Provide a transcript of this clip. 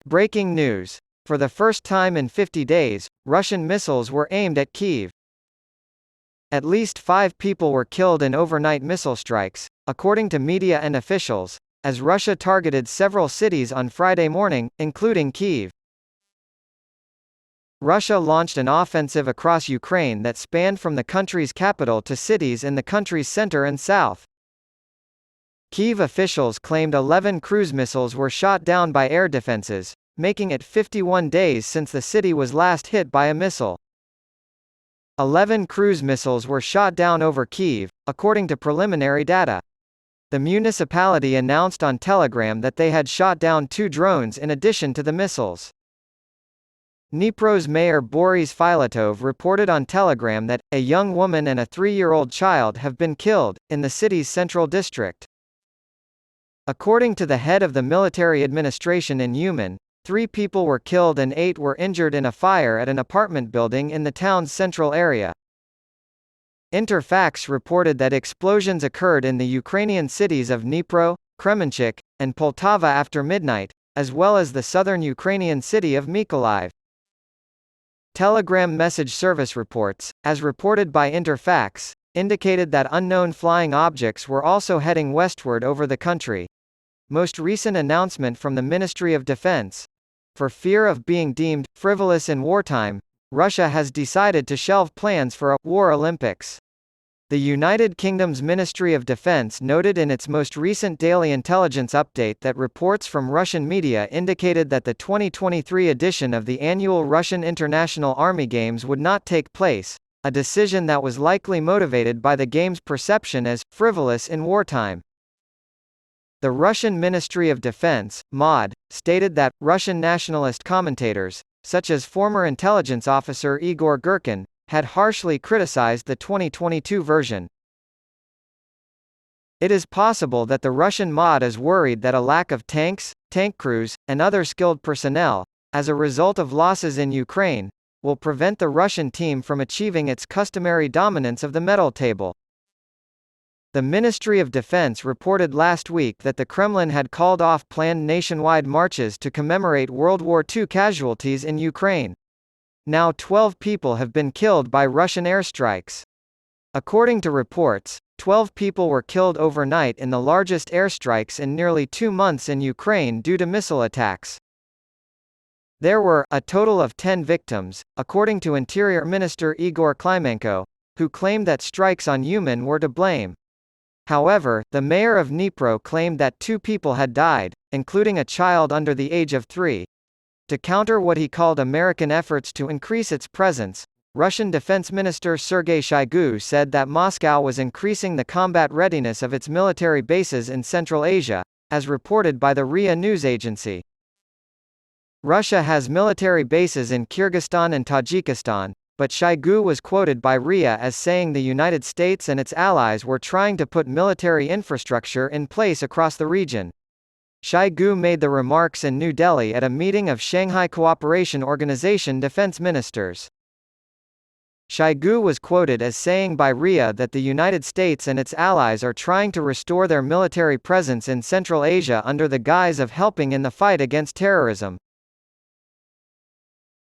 Breaking news. For the first time in 50 days, Russian missiles were aimed at Kyiv. At least 5 people were killed in overnight missile strikes, according to media and officials, as Russia targeted several cities on Friday morning, including Kyiv. Russia launched an offensive across Ukraine that spanned from the country's capital to cities in the country's center and south. Kyiv officials claimed 11 cruise missiles were shot down by air defenses, making it 51 days since the city was last hit by a missile. 11 cruise missiles were shot down over Kyiv, according to preliminary data. The municipality announced on Telegram that they had shot down 2 drones in addition to the missiles. Dnipro's mayor Boris Filatov reported on Telegram that a young woman and a 3-year-old child have been killed in the city's central district. According to the head of the military administration in Uman, 3 people were killed and 8 were injured in a fire at an apartment building in the town's central area. Interfax reported that explosions occurred in the Ukrainian cities of Dnipro, Kremenchuk, and Poltava after midnight, as well as the southern Ukrainian city of Mykolaiv. Telegram message service reports, as reported by Interfax, indicated that unknown flying objects were also heading westward over the country. Most recent announcement from the Ministry of Defense. For fear of being deemed frivolous in wartime, Russia has decided to shelve plans for a War Olympics. The United Kingdom's Ministry of Defense noted in its most recent daily intelligence update that reports from Russian media indicated that the 2023 edition of the annual Russian International Army Games would not take place, a decision that was likely motivated by the Games' perception as frivolous in wartime. The Russian Ministry of Defense, MOD, stated that Russian nationalist commentators, such as former intelligence officer Igor Girkin, had harshly criticized the 2022 version. It is possible that the Russian MOD is worried that a lack of tanks, tank crews, and other skilled personnel, as a result of losses in Ukraine, will prevent the Russian team from achieving its customary dominance of the medal table. The Ministry of Defense reported last week that the Kremlin had called off planned nationwide marches to commemorate World War II casualties in Ukraine. Now 12 people have been killed by Russian airstrikes. According to reports, 12 people were killed overnight in the largest airstrikes in nearly 2 months in Ukraine due to missile attacks. There were a total of 10 victims, according to Interior Minister Igor Klimenko, who claimed that strikes on Uman were to blame. However, the mayor of Dnipro claimed that 2 people had died, including a child under the age of 3. To counter what he called American efforts to increase its presence, Russian Defense Minister Sergei Shoigu said that Moscow was increasing the combat readiness of its military bases in Central Asia, as reported by the RIA news agency. Russia has military bases in Kyrgyzstan and Tajikistan, but Shoigu was quoted by RIA as saying the United States and its allies were trying to put military infrastructure in place across the region. Shoigu made the remarks in New Delhi at a meeting of Shanghai Cooperation Organization defense ministers. Shoigu was quoted as saying by RIA that the United States and its allies are trying to restore their military presence in Central Asia under the guise of helping in the fight against terrorism.